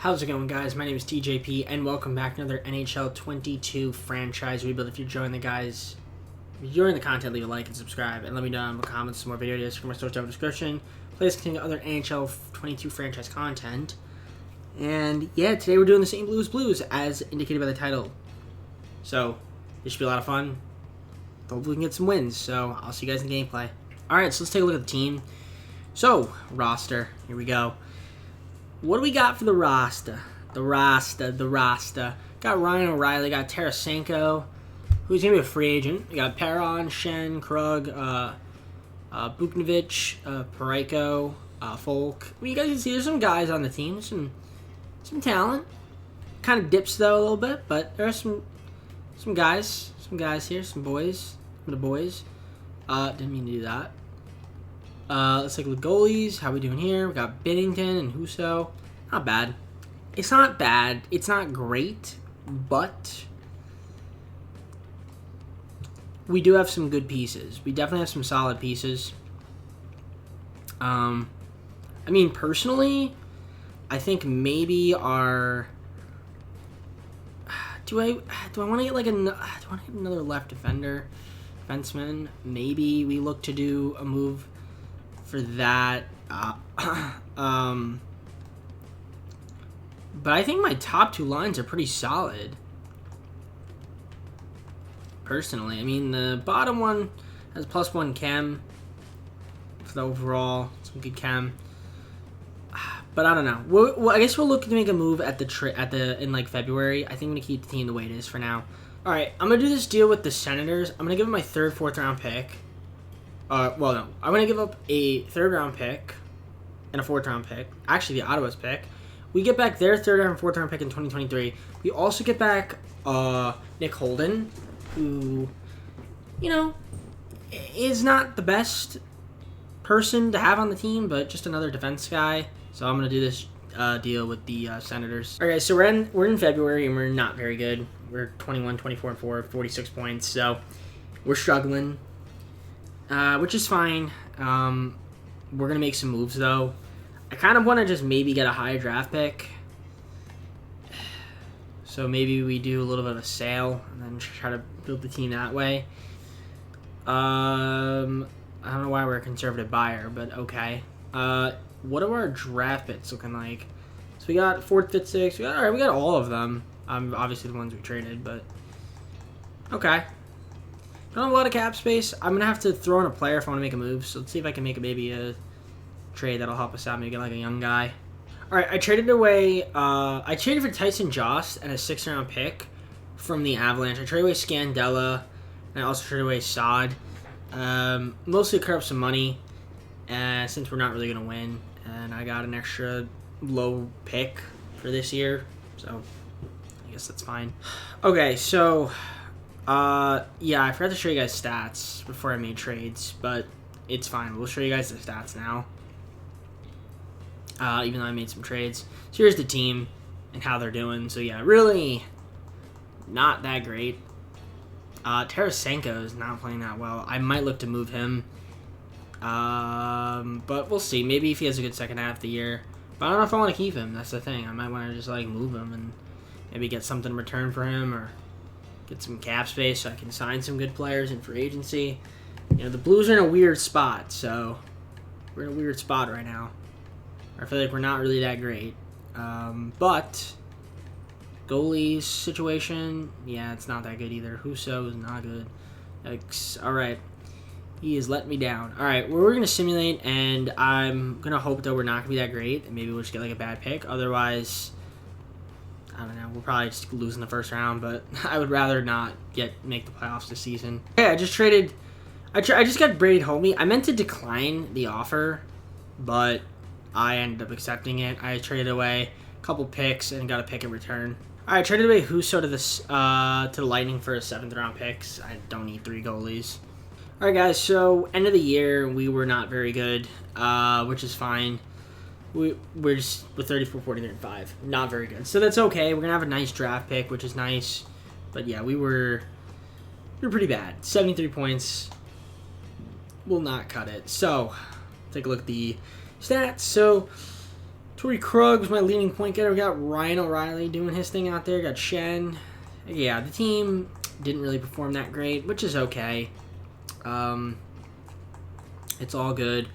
How's it going, guys? My name is TJP, and welcome back to another NHL 22 franchise rebuild. If you're enjoying the content, leave a like and subscribe, and let me know in the comments some more video ideas from my source down description. Please continue other NHL 22 franchise content. And yeah, today we're doing the St. Louis Blues as indicated by the title. So this should be a lot of fun. Hopefully we can get some wins. So I'll see you guys in the gameplay. Alright, so let's take a look at the team. So, roster. Here we go. What do we got for the roster? The roster. Got Ryan O'Reilly, got Tarasenko, who's going to be a free agent. We got Perron, Shen, Krug, Buknovich, Parayko, Folk. I mean, you guys can see there's some guys on the team, some talent. Kind of dips, though, a little bit, but there are some guys here, some boys. Some of the boys. Didn't mean to do that. Let's take a look at goalies. How we doing here? We got Binnington and Husso. Not bad. It's not bad. It's not great, but we do have some good pieces. We definitely have some solid pieces. I mean, personally, I think maybe our do I want to get like another left defenseman? Maybe we look to do a move for that. But I think my top two lines are pretty solid. Personally, I mean, the bottom one has +1 chem for the overall, some good chem. But I don't know. I guess we'll look to make a move in like February. I think I'm gonna keep the team the way it is for now. All right, I'm gonna do this deal with the Senators. I'm gonna give them my third, fourth round pick. Well, no. I'm going to give up a third-round pick and a fourth-round pick. Actually, the Ottawa's pick. We get back their third and fourth-round pick in 2023. We also get back Nick Holden, who, you know, is not the best person to have on the team, but just another defense guy. So I'm going to do this deal with the Senators. All right, so we're in February, and we're not very good. We're 21, 24, and 4, 46 points. So we're struggling. Which is fine. We're going to make some moves, though. I kind of want to just maybe get a high draft pick. So maybe we do a little bit of a sale and then try to build the team that way. I don't know why we're a conservative buyer, but okay. What are our draft picks looking like? So we got 4th, 5th, 6th. All right, we got all of them. Obviously the ones we traded, but okay. Don't have a lot of cap space. I'm going to have to throw in a player if I want to make a move. So let's see if I can make maybe a trade that'll help us out. Maybe get like a young guy. All right, I traded away. I traded for Tyson Jost and a 6th-round pick from the Avalanche. I traded away Scandella, and I also traded away Saad. Mostly to cut up some money, since we're not really going to win. And I got an extra low pick for this year. So I guess that's fine. Okay, so yeah, I forgot to show you guys stats before I made trades, but it's fine. We'll show you guys the stats now. Even though I made some trades. So here's the team and how they're doing. So yeah, really not that great. Tarasenko is not playing that well. I might look to move him. But we'll see. Maybe if he has a good second half of the year. But I don't know if I want to keep him. That's the thing. I might want to just like move him and maybe get something in return for him, or get some cap space so I can sign some good players in free agency. You know, the Blues are in a weird spot, so we're in a weird spot right now. I feel like we're not really that great. But goalies situation, yeah, it's not that good either. Husso is not good. All right. He has let me down. All right, well, we're going to simulate, and I'm going to hope that we're not going to be that great, and maybe we'll just get like a bad pick. Otherwise, I don't know. We'll probably just lose in the first round, but I would rather not make the playoffs this season. Okay, I just traded. I just got Braden Holtby. I meant to decline the offer, but I ended up accepting it. I traded away a couple picks and got a pick in return. All right, I traded away Husso to the Lightning for a 7th-round picks. I don't need 3 goalies. All right, guys. So end of the year, we were not very good, which is fine. We're 34, 40, and 5. Not very good. So that's okay. We're going to have a nice draft pick, which is nice. But yeah, we were pretty bad. 73 points. Will not cut it. So take a look at the stats. So Torrey Krug was my leading point getter. We got Ryan O'Reilly doing his thing out there. Got Shen. Yeah, the team didn't really perform that great, which is okay. It's all good.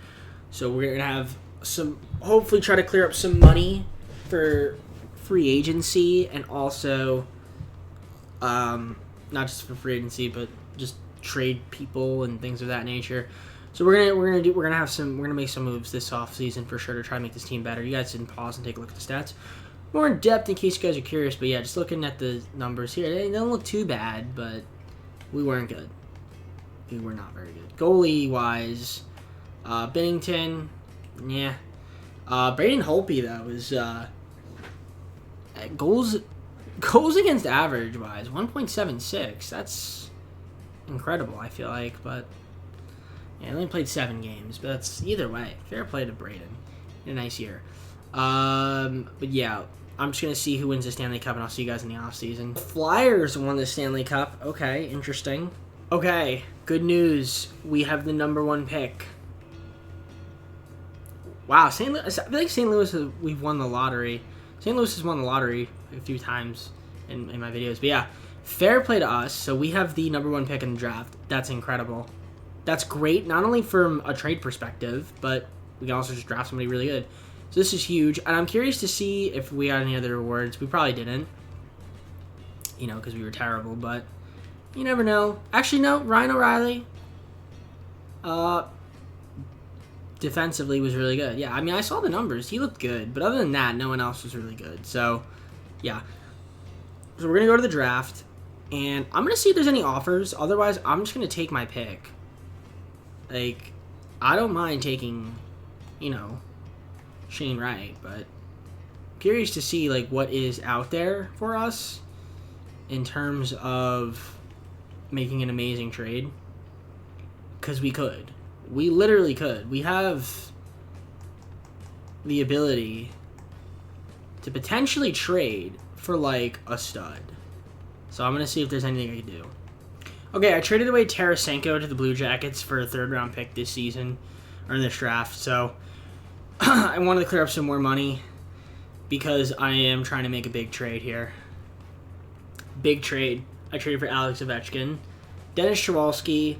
So we're going to have some, hopefully try to clear up some money for free agency, and also not just for free agency, but just trade people and things of that nature. So we're gonna make some moves this offseason for sure to try to make this team better. You guys didn't pause and take a look at the stats more in depth in case you guys are curious. But yeah, just looking at the numbers here, they don't look too bad, but we weren't good. We were not very good. Goalie wise, Bennington, yeah. Braden Holtby though is goals against average wise 1.76. That's incredible. I feel like, but. Yeah, I only played 7 games, but that's either way. Fair play to Braden. In a nice year. But yeah, I'm just going to see who wins the Stanley Cup, and I'll see you guys in the offseason. Flyers won the Stanley Cup. Okay, interesting. Okay, good news. We have the number 1 pick. Wow, St. Louis, I feel like St. Louis, we've won the lottery. St. Louis has won the lottery a few times in my videos. But yeah, fair play to us. So we have the number 1 pick in the draft. That's incredible. That's great, not only from a trade perspective, but we can also just draft somebody really good. So this is huge, and I'm curious to see if we got any other rewards. We probably didn't, because we were terrible, but you never know. Actually, no, Ryan O'Reilly defensively was really good. Yeah, I mean, I saw the numbers. He looked good, but other than that, no one else was really good. So, yeah. So we're going to go to the draft, and I'm going to see if there's any offers. Otherwise, I'm just going to take my pick. Like, I don't mind taking, Shane Wright, but curious to see, what is out there for us in terms of making an amazing trade. Because we could. We literally could. We have the ability to potentially trade for, a stud. So I'm going to see if there's anything I can do. Okay, I traded away Tarasenko to the Blue Jackets for a 3rd-round pick this season, or in this draft, so I wanted to clear up some more money because I am trying to make a big trade here. Big trade. I traded for Alex Ovechkin, Dennis Chowalski,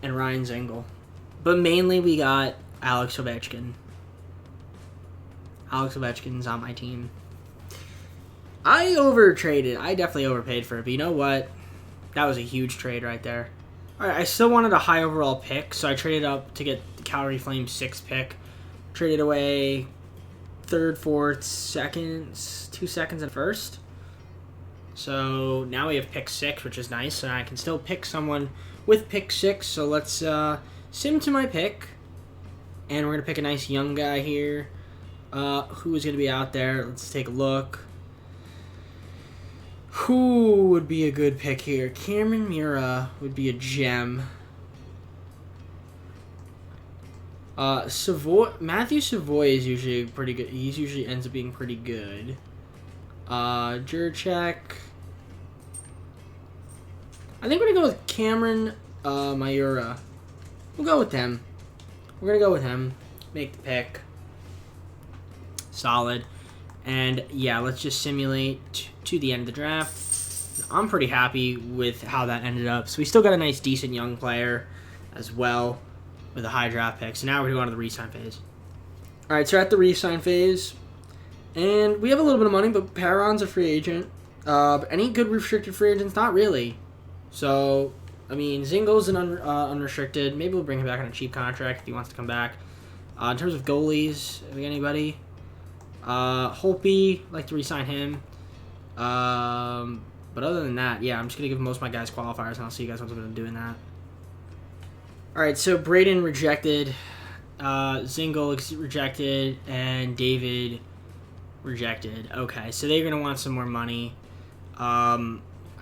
and Ryan Zengel. But mainly we got Alex Ovechkin. Alex Ovechkin's on my team. I overtraded. I definitely overpaid for it, but you know what? That was a huge trade right there. All right, I still wanted a high overall pick, so I traded up to get the Calgary Flames 6th pick. Traded away 3rd, 4th, 2nd, 2 seconds, and 1st. So now we have pick 6, which is nice, and I can still pick someone with pick 6. So let's sim to my pick, and we're going to pick a nice young guy here. Who is going to be out there? Let's take a look. Who would be a good pick here? Cameron Mura would be a gem. Matthew Savoy is usually pretty good. He usually ends up being pretty good. Juracek. I think we're going to go with Cameron Miura. We'll go with him. We're going to go with him. Make the pick. Solid. And, yeah, let's just simulate to the end of the draft. I'm pretty happy with how that ended up. So we still got a nice, decent young player as well with a high draft pick. So now we're going to go on to the re-sign phase. All right, so we're at the re-sign phase. And we have a little bit of money, but Perron's a free agent. Any good restricted free agents? Not really. So, I mean, Zingo's an unrestricted. Maybe we'll bring him back on a cheap contract if he wants to come back. In terms of goalies, have we got anybody? Holtby, like to re-sign him. But other than that, yeah, I'm just going to give most of my guys qualifiers, and I'll see you guys once I'm doing that. All right, so Braden rejected, Zingle rejected, and David rejected. Okay, so they're going to want some more money. I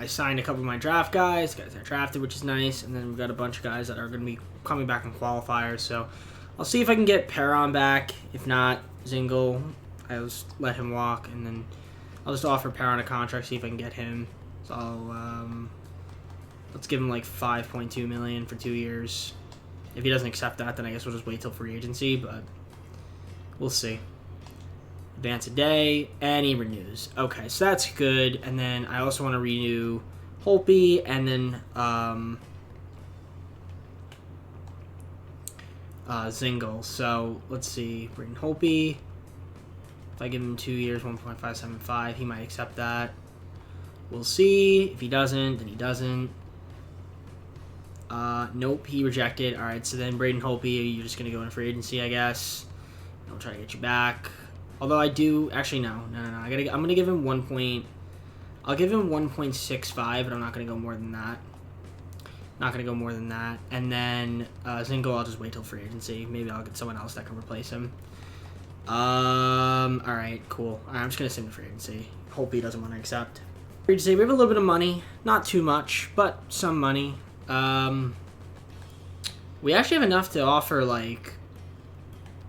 signed a couple of my draft guys that drafted, which is nice, and then we've got a bunch of guys that are going to be coming back in qualifiers, so I'll see if I can get Perron back. If not, Zingle, I'll just let him walk, and then I'll just offer Perron a contract, see if I can get him. So let's give him like $5.2 million for 2 years. If he doesn't accept that, then I guess we'll just wait till free agency, but we'll see. advance a day, and he renews. Okay, so that's good. And then I also want to renew Holtby, and then Zingle. So let's see, Braden Holtby. If I give him 2 years, 1.575, he might accept that. We'll see. If he doesn't, then he doesn't. Nope, he rejected. All right, so then Braden Holtby, you're just gonna go in free agency, I guess. I'll try to get you back. Although I do, actually no. I'm gonna give him I'll give him 1.65, but I'm not gonna go more than that. And then Zingo, I'll just wait till free agency. Maybe I'll get someone else that can replace him. All right, cool. All right, I'm just gonna send him to free agency. Hope he doesn't want to accept. Free agency. We have a little bit of money, not too much, but some money. We actually have enough to offer like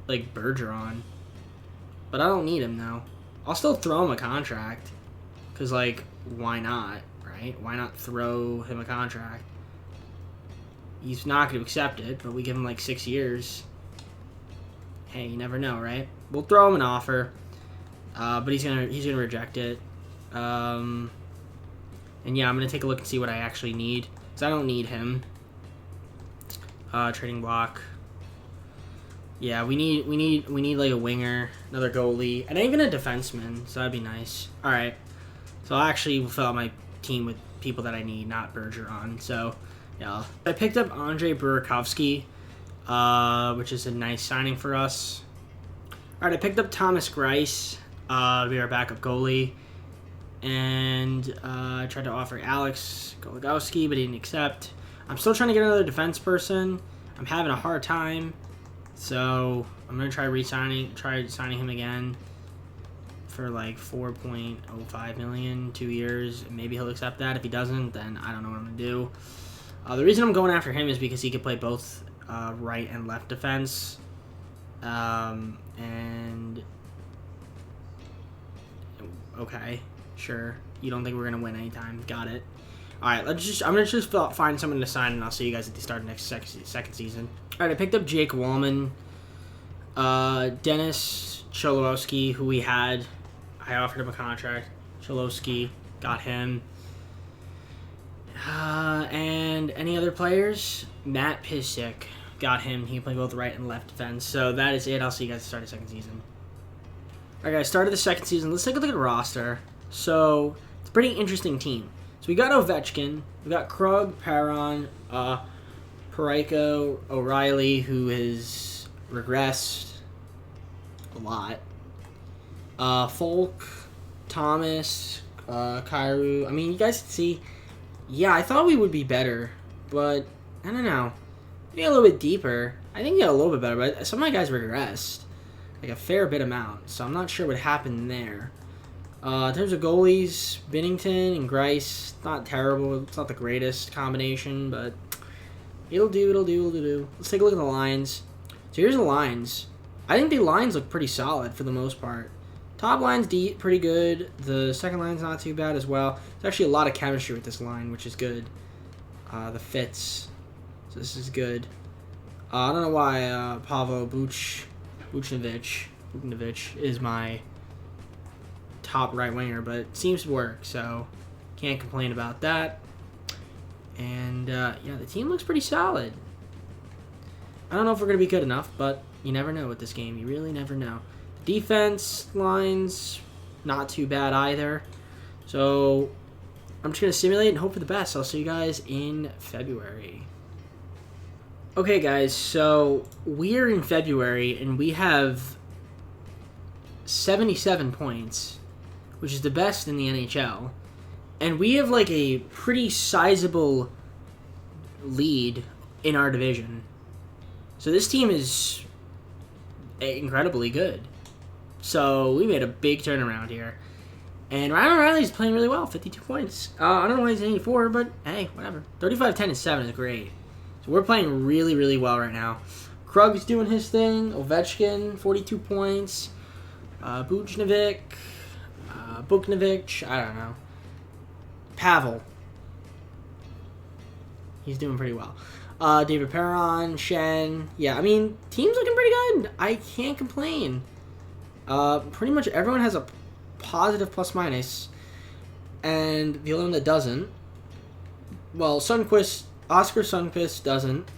Bergeron, but I don't need him now. I'll still throw him a contract, cause like why not, right? Why not throw him a contract? He's not going to accept it, but we give him like 6 years. Hey, you never know, right? We'll throw him an offer, but he's gonna reject it. And yeah, I'm gonna take a look and see what I actually need, because I don't need him. Trading block. Yeah, we need like a winger, another goalie, and even a defenseman. So that'd be nice. All right, so I actually will fill out my team with people that I need, not Bergeron. So yeah, I picked up Andrei Burakovsky, which is a nice signing for us. All right, I picked up Thomas Greiss, to be our backup goalie, and I tried to offer Alex Goligoski, but he didn't accept. I'm still trying to get another defense person. I'm having a hard time, so I'm gonna try signing him again for like 4.05 million, 2 years. Maybe he'll accept that. If he doesn't, then I don't know what I'm gonna do. The reason I'm going after him is because he can play both right and left defense. And okay, sure. You don't think we're gonna win anytime? Got it. All right, I'm gonna just find someone to sign, and I'll see you guys at the start of next second season. All right, I picked up Jake Wallman, Dennis Cholowski, who we had. I offered him a contract. Cholowski, got him. And any other players? Matt Pisek, got him. He can play both right and left defense. So that is it. I'll see you guys at the start of the second season. All right, guys, start of the second season. Let's take a look at the roster. So it's a pretty interesting team. So we got Ovechkin, we got Krug, Perron, Parayko, O'Reilly, who has regressed a lot. Folk, Thomas, Kyrou. I mean, you guys can see. Yeah, I thought we would be better, but I don't know. Maybe a little bit deeper. I think we got a little bit better, but some of my guys regressed, like a fair bit amount. So I'm not sure what happened there. In terms of goalies, Binnington and Greiss, not terrible. It's not the greatest combination, but it'll do. Let's take a look at the lines. So here's the lines. I think the lines look pretty solid for the most part. Top line's pretty good. The second line's not too bad as well. There's actually a lot of chemistry with this line, which is good. The fits. So this is good. I don't know why Pavel Buchnevich is my top right winger, but it seems to work, so can't complain about that. And yeah, the team looks pretty solid. I don't know if we're going to be good enough, but you never know with this game. You really never know. The defense lines, not too bad either. So I'm just going to simulate and hope for the best. I'll see you guys in February. Okay, guys, so we're in February, and we have 77 points, which is the best in the NHL. And we have like a pretty sizable lead in our division. So this team is incredibly good. So we made a big turnaround here. And Ryan O'Reilly's playing really well, 52 points. I don't know why he's 84, but hey, whatever. 35, 10, and 7 is great. So we're playing really, really well right now. Krug's doing his thing. Ovechkin, 42 points. Buchnevich, I don't know. Pavel. He's doing pretty well. David Perron, Shen. Yeah, I mean, team's looking pretty good. I can't complain. Pretty much everyone has a positive plus minus, and the only one that doesn't, well, Oscar Sundquist doesn't,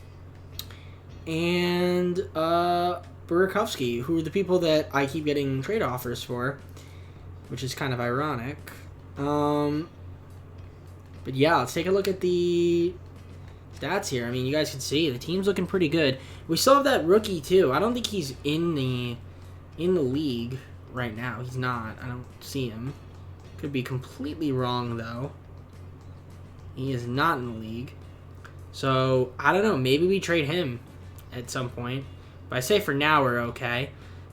and Burakovsky, who are the people that I keep getting trade offers for, which is kind of ironic. But yeah, let's take a look at the stats here. I mean, you guys can see the team's looking pretty good. We still have that rookie too. I don't think he's in the league right now. He's not. I don't see him. Could be completely wrong though. He is not in the league. So I don't know. Maybe we trade him at some point. But I say for now we're okay.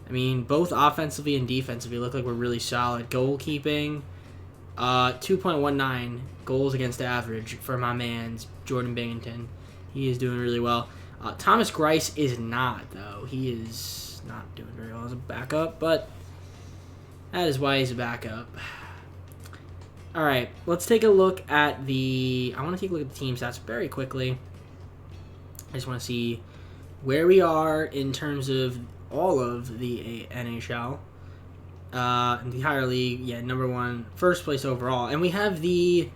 I mean, both offensively and defensively look like we're really solid. Goalkeeping, 2.19 goals against average for my man's Jordan Binghamton. He is doing really well. Thomas Greiss is not, though. He is not doing very well as a backup, but that is why he's a backup. All right, let's take a look at the... I want to take a look at the team stats very quickly. I just want to see where we are in terms of all of the NHL. In the entire league, yeah, number one, first place overall. And we have the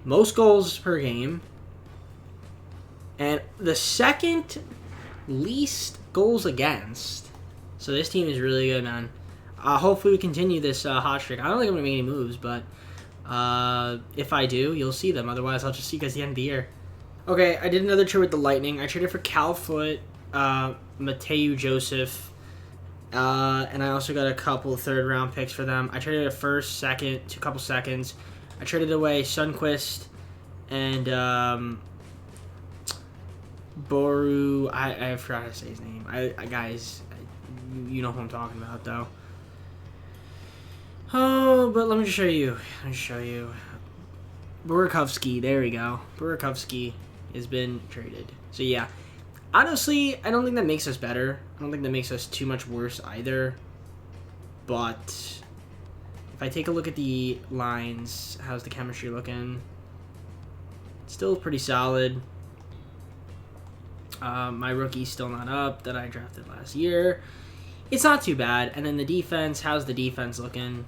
most goals per game and the second least goals against. So this team is really good, man. Hopefully we continue this hot streak. I don't think I'm going to make any moves, but if I do, you'll see them. Otherwise, I'll just see you guys at the end of the year. Okay, I did another trade with the Lightning. I traded for Cal Foote, Mateo Joseph, and I also got a couple third-round picks for them. I traded a first, second, a couple seconds. I traded away Sundquist and Boru. I forgot how to say his name. Guys, you know who I'm talking about, though. Oh, but let me just show you. Burakovsky, there we go. Burakovsky has been traded. So, yeah. Honestly, I don't think that makes us better. I don't think that makes us too much worse either. But if I take a look at the lines, how's the chemistry looking? Still pretty solid. My rookie's still not up that I drafted last year. It's not too bad. And then the defense, how's the defense looking?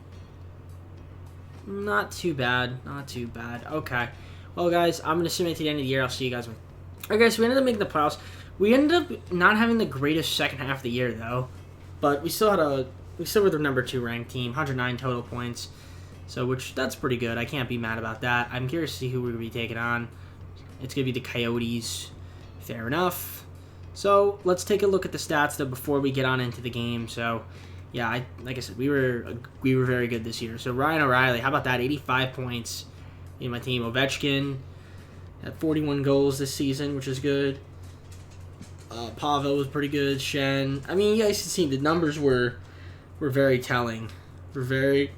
Not too bad. Okay. Well, guys, I'm going to submit to the end of the year. I'll see you guys when... Alright, guys, so we ended up making the playoffs. We ended up not having the greatest second half of the year, though. But we still were the number 2 ranked team, 109 total points. So, that's pretty good. I can't be mad about that. I'm curious to see who we're going to be taking on. It's going to be the Coyotes. Fair enough. So, let's take a look at the stats, though, before we get on into the game. So, yeah, like I said, we were very good this year. So, Ryan O'Reilly, how about that? 85 points in my team. Ovechkin had 41 goals this season, which is good. Pavel was pretty good. Shen. I mean, you guys can see the numbers were very telling. Were very,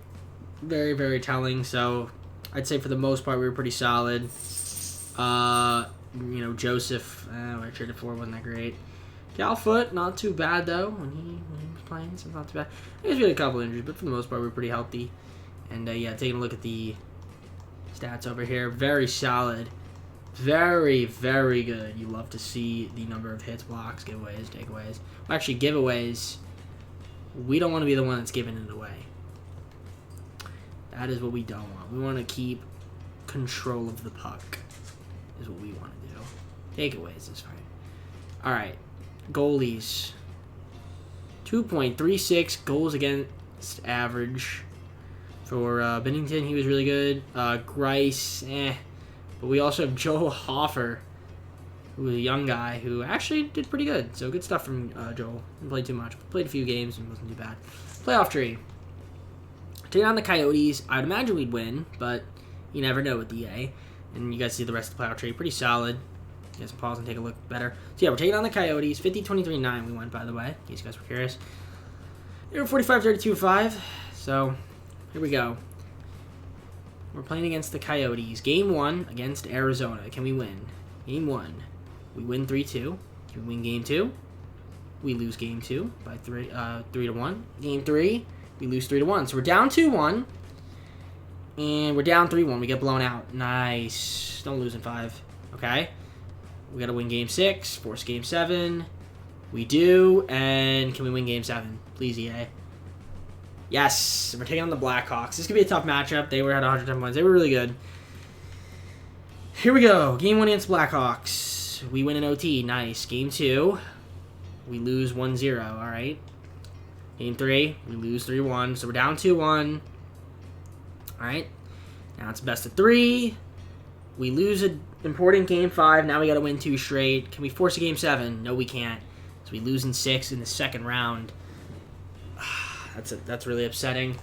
very, very telling. So, I'd say for the most part, we were pretty solid. Joseph, I traded for, wasn't that great. Cal Foote, not too bad, though, when he was playing, so not too bad. I guess we had a couple injuries, but for the most part, we were pretty healthy. And, yeah, taking a look at the stats over here, very solid. Very, very good. You love to see the number of hits, blocks, giveaways, takeaways. Well, actually, giveaways, we don't want to be the one that's giving it away. That is what we don't want. We want to keep control of the puck is what we want to do. Takeaways is fine. All right. Goalies. 2.36 goals against average. For Bennington, he was really good. Greiss, But we also have Joe Hoffer, who was a young guy who actually did pretty good. So good stuff from Joel. Didn't play too much. Played a few games and wasn't too bad. Playoff tree. Taking on the Coyotes, I'd imagine we'd win, but you never know with DA. And you guys see the rest of the playoff tree. Pretty solid. You guys can pause and take a look better. So yeah, we're taking on the Coyotes. 50-23-9 we won, by the way, in case you guys were curious. They were 45-32-5. So here we go. We're playing against the Coyotes. Game 1 against Arizona. Can we win? Game 1. We win 3-2. Can we win Game 2? We lose Game 2 by 3-1. Game 3, we lose 3-1. So we're down 2-1. And we're down 3-1. We get blown out. Nice. Don't lose in 5. Okay. We got to win Game 6. Force Game 7. We do. And can we win Game 7? Please, EA. Yes, we're taking on the Blackhawks. This could be a tough matchup. They were at 110 points. They were really good. Here we go. Game 1 against Blackhawks. We win in OT. Nice. Game 2, we lose 1-0. All right. Game 3, we lose 3-1. So we're down 2-1. All right. Now it's best of 3. We lose an important Game 5. Now we got to win 2 straight. Can we force a Game 7? No, we can't. So we lose in 6 in the second round. That's really upsetting.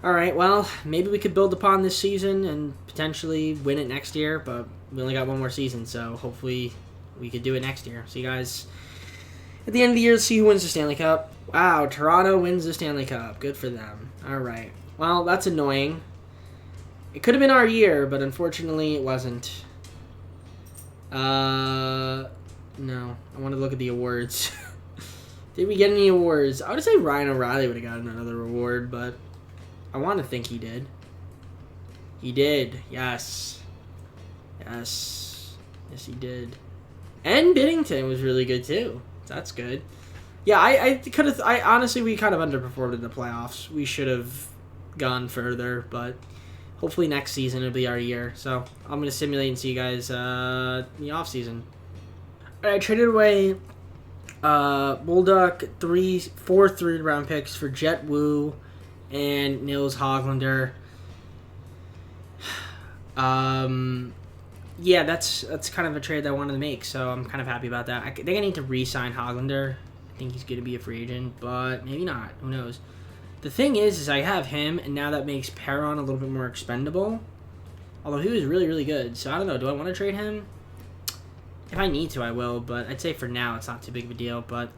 All right, well, maybe we could build upon this season and potentially win it next year, but we only got one more season, so hopefully we could do it next year. See you guys at the end of the year to see who wins the Stanley Cup. Wow, Toronto wins the Stanley Cup. Good for them. All right. Well, that's annoying. It could have been our year, but unfortunately it wasn't. No. I want to look at the awards. Did we get any awards? I would say Ryan O'Reilly would have gotten another award, but I want to think he did. He did. Yes. Yes. Yes, he did. And Binnington was really good, too. That's good. Yeah, I could have... honestly, we kind of underperformed in the playoffs. We should have gone further, but hopefully next season it'll be our year. So I'm going to simulate and see you guys in the offseason. All right, I traded away Bulldog 4 3rd-round picks for Jet Wu and Nils Hoglander. Yeah, that's kind of a trade that I wanted to make, so I'm kind of happy about that. I think I need to re-sign Hoglander. I think he's going to be a free agent, but maybe not. Who knows? The thing is I have him, and now that makes Perron a little bit more expendable. Although he was really, really good, so I don't know. Do I want to trade him? If I need to, I will, but I'd say for now it's not too big of a deal. But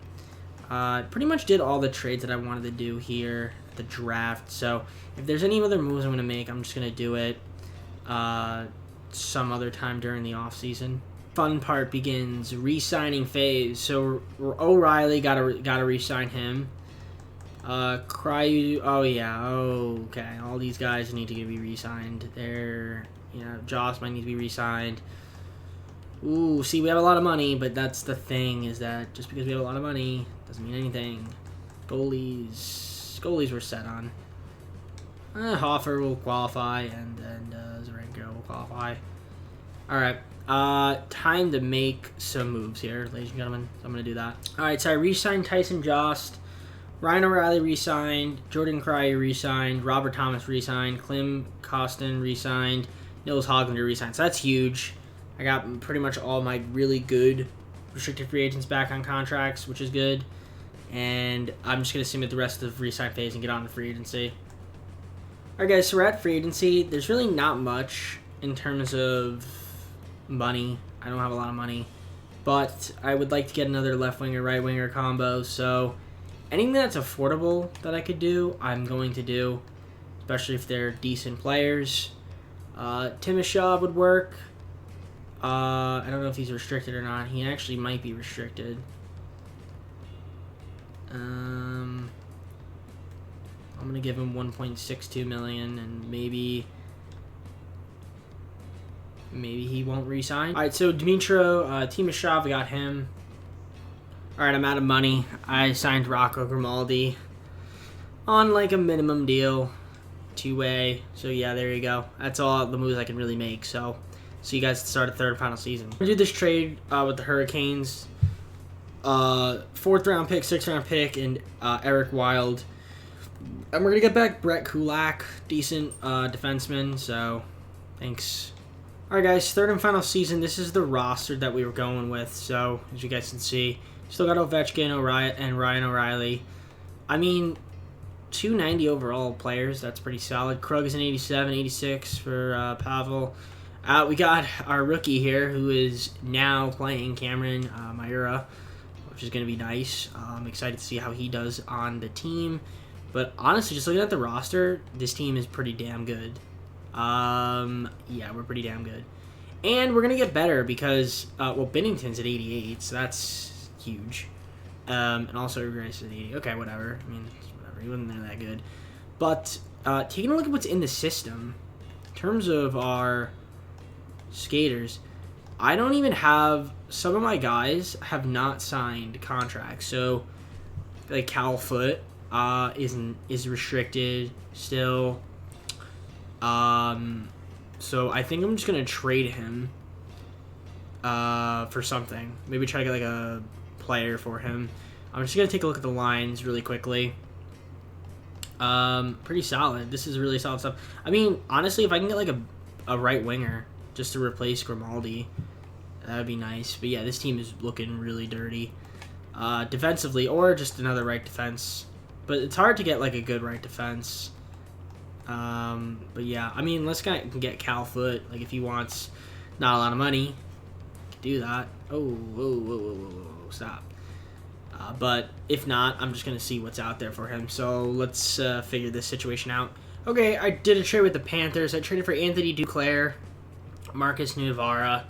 pretty much did all the trades that I wanted to do here at the draft. So if there's any other moves I'm going to make, I'm just going to do it some other time during the offseason. Fun part begins. Resigning phase. So O'Reilly got to re-sign him. Cryo. Oh, yeah. Oh, okay. All these guys need to be re-signed. Joss might need to be re-signed. Ooh, see, we have a lot of money, but that's the thing, is that just because we have a lot of money doesn't mean anything. Goalies were set on. Hoffer will qualify, and Zarenko will qualify. Alright, time to make some moves here, ladies and gentlemen. So I'm going to do that. Alright, so I re-signed Tyson Jost. Ryan O'Reilly re-signed. Jordan Cryer re-signed. Robert Thomas re-signed. Klim Kostin re-signed. Nils Hoglander re-signed. So that's huge. I got pretty much all my really good restricted free agents back on contracts, which is good. And I'm just going to simulate the rest of resign phase and get on to free agency. Alright guys, so we're at free agency. There's really not much in terms of money. I don't have a lot of money. But I would like to get another left winger, right winger combo. So anything that's affordable that I could do, I'm going to do. Especially if they're decent players. Timashov would work. I don't know if he's restricted or not. He actually might be restricted. I'm going to give him $1.62 million, and maybe he won't re-sign. All right, so Dmitro Timashov, I got him. All right, I'm out of money. I signed Rocco Grimaldi on like a minimum deal, 2-way. So yeah, there you go. That's all the moves I can really make. So see you guys at the start of the third and final season. I'm gonna do this trade with the Hurricanes. 4th round pick, 6th round pick, and Eric Wild. And we're gonna get back Brett Kulak, decent defenseman. So thanks. All right, guys, third and final season. This is the roster that we were going with. So as you guys can see, still got Ovechkin, and Ryan O'Reilly. I mean, 290 overall players. That's pretty solid. Krug is an 87, 86 for Pavel. We got our rookie here, who is now playing, Cameron Myura, which is going to be nice. I'm excited to see how he does on the team. But honestly, just looking at the roster, this team is pretty damn good. Yeah, we're pretty damn good. And we're going to get better because, Binnington's at 88, so that's huge. And also Grace at 80. Okay, whatever. I mean, whatever. He wasn't that good. But taking a look at what's in the system, in terms of our skaters, I don't even have, some of my guys have not signed contracts. So like Cal Foot, is restricted still. So I think I'm just gonna trade him for something. Maybe try to get like a player for him. I'm just gonna take a look at the lines really quickly. Pretty solid. This is really solid stuff. I mean, honestly, if I can get like a right winger just to replace Grimaldi, that would be nice. But yeah, this team is looking really dirty. Defensively, or just another right defense. But it's hard to get like a good right defense. But yeah, I mean, let's get Cal Foot. Like, if he wants not a lot of money, he can do that. Oh, whoa, stop. But if not, I'm just going to see what's out there for him. So let's figure this situation out. Okay, I did a trade with the Panthers. I traded for Anthony Duclair, Marcus Nuvara.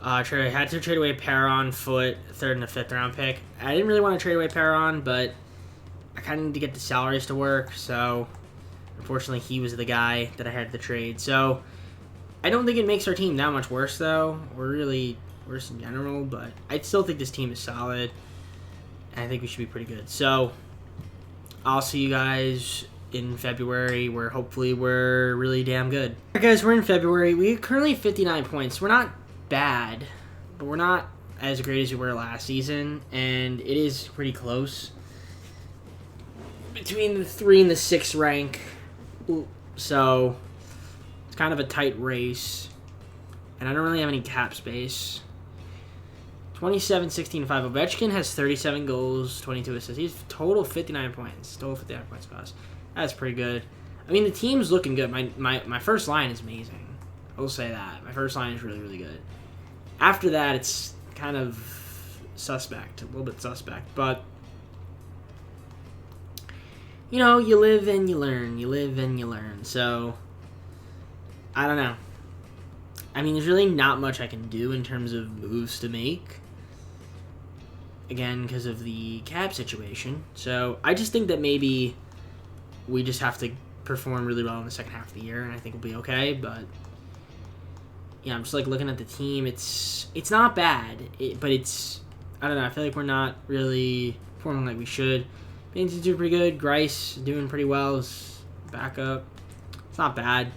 I had to trade away Perron, Foot, 3rd and a 5th round pick. I didn't really want to trade away Perron, but I kind of need to get the salaries to work. So unfortunately, he was the guy that I had to trade. So I don't think it makes our team that much worse, though. We're really worse in general, but I still think this team is solid. I think we should be pretty good. So I'll see you guys in February, where hopefully we're really damn good. All right, guys, we're in February. We currently have 59 points. We're not bad, but we're not as great as we were last season, and it is pretty close between the 3 and the 6 rank. So it's kind of a tight race, and I don't really have any cap space. 27, 16, 5. Ovechkin has 37 goals, 22 assists. He's total 59 points. Total 59 points for us. That's pretty good. I mean, the team's looking good. My first line is amazing. I will say that. My first line is really, really good. After that, it's kind of suspect. A little bit suspect. But, you know, you live and you learn. You live and you learn. So, I don't know. I mean, there's really not much I can do in terms of moves to make. Again, because of the cap situation. So, I just think that maybe we just have to perform really well in the second half of the year, and I think we'll be okay. But, yeah, I'm just, like, looking at the team. It's not bad, but it's, I don't know, I feel like we're not really performing like we should. Baines is doing pretty good. Grice doing pretty well as backup. It's not bad.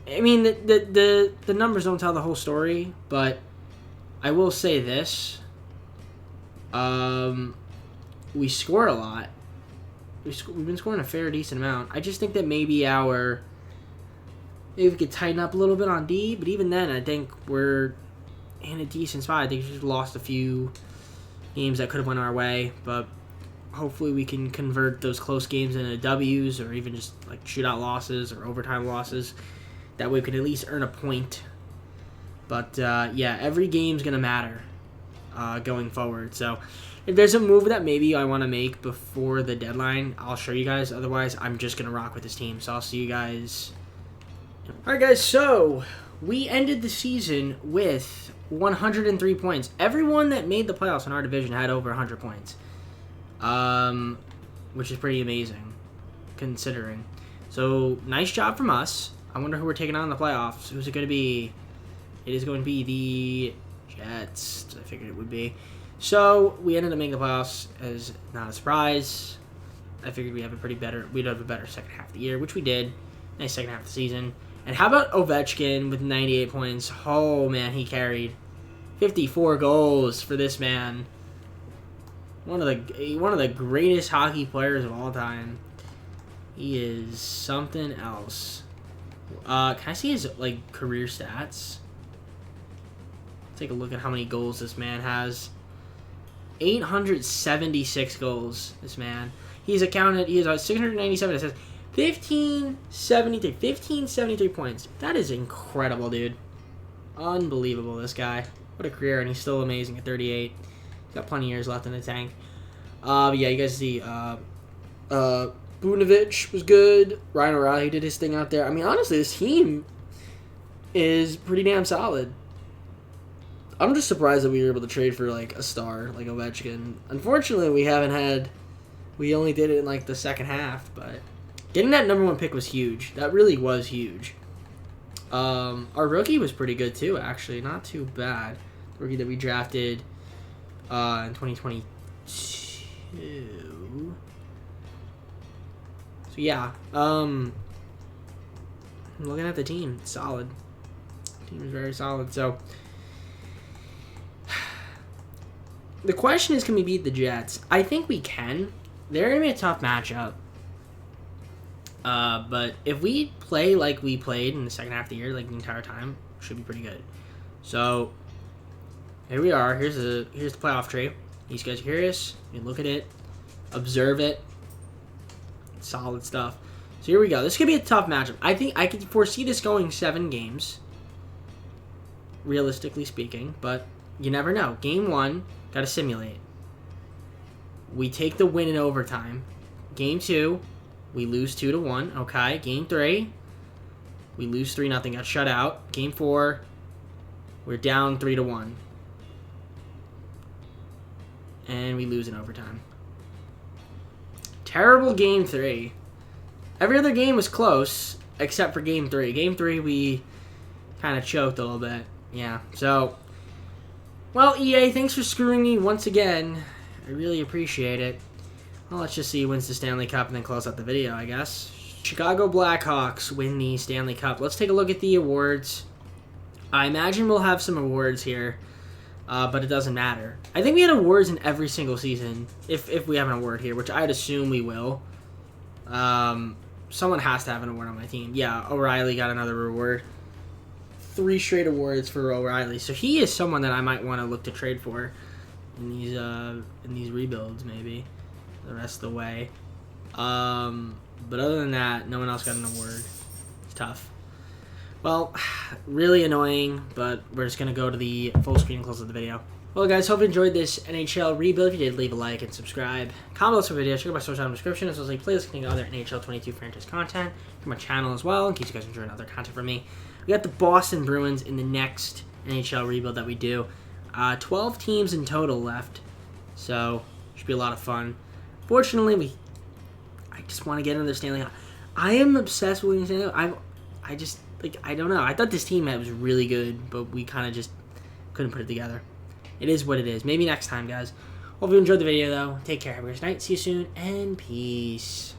I mean, the numbers don't tell the whole story, but I will say this. We score a lot. We've been scoring a fair, decent amount. I just think that maybe we could tighten up a little bit on D, but even then, I think we're in a decent spot. I think we just lost a few games that could have went our way, but hopefully we can convert those close games into W's, or even just like shootout losses or overtime losses. That way we could at least earn a point. But, yeah, every game's going to matter going forward. So, if there's a move that maybe I want to make before the deadline, I'll show you guys. Otherwise, I'm just going to rock with this team. So, I'll see you guys. Alright, guys. So, we ended the season with 103 points. Everyone that made the playoffs in our division had over 100 points. Which is pretty amazing, considering. So, nice job from us. I wonder who we're taking on in the playoffs. Who's it going to be? It is going to be the Jets. I figured it would be. So, we ended up making the playoffs as not a surprise. I figured we'd have a better second half of the year, which we did. Nice second half of the season. And how about Ovechkin with 98 points? Oh, man, he carried 54 goals for this man. One of the greatest hockey players of all time. He is something else. Can I see his career stats? Take a look at how many goals this man has. 876 goals. This man. He has 697. It says 1573 points. That is incredible, dude. Unbelievable. This guy. What a career, and he's still amazing at 38. He's got plenty of years left in the tank. But yeah, you guys see. Bunovich was good. Ryan O'Reilly did his thing out there. I mean, honestly, this team is pretty damn solid. I'm just surprised that we were able to trade for, a star like Ovechkin. Unfortunately, we only did it in, the second half, but getting that number 1 pick was huge. That really was huge. Our rookie was pretty good, too, actually. Not too bad. The rookie that we drafted in 2022. So yeah, looking at the team, it's solid. The team is very solid. So the question is, can we beat the Jets? I think we can. They're gonna be a tough matchup. But if we play like we played in the second half of the year, like the entire time, should be pretty good. So here we are. Here's the playoff tree. These guys are curious. You look at it, observe it. Solid stuff. So here we go. This could be a tough matchup. I think I could foresee this going 7 games, realistically speaking. But you never know. Game 1, got to simulate. We take the win in overtime. Game 2, we lose 2-1. Okay. Game 3, we lose 3-0. Got shut out. Game 4, we're down 3-1. And we lose in overtime. Terrible Game 3. Every other game was close, except for Game 3. Game 3, we kind of choked a little bit. Yeah, so... Well, EA, thanks for screwing me once again. I really appreciate it. Well, let's just see who wins the Stanley Cup and then close out the video, I guess. Chicago Blackhawks win the Stanley Cup. Let's take a look at the awards. I imagine we'll have some awards here, but it doesn't matter. I think we had awards in every single season, if we have an award here, which I'd assume we will. Someone has to have an award on my team. Yeah, O'Reilly got another award. 3 straight awards for O'Reilly. So he is someone that I might want to look to trade for in these rebuilds, maybe the rest of the way. But other than that, no one else got an award. It's tough. Well, really annoying, but we're just going to go to the full screen and close of the video. Well, guys, hope you enjoyed this NHL rebuild. If you did, leave a like and subscribe. Comment below the video. Check out my social in the description, as well as a playlist containing other NHL 22 franchise content from my channel as well, in case you guys enjoy other content from me. We got the Boston Bruins in the next NHL rebuild that we do. 12 teams in total left, so should be a lot of fun. Fortunately, I just want to get into the Stanley Cup. I am obsessed with Stanley Cup. I don't know. I thought this team was really good, but we kind of just couldn't put it together. It is what it is. Maybe next time, guys. Hope you enjoyed the video, though. Take care. Have a great night. See you soon, and peace.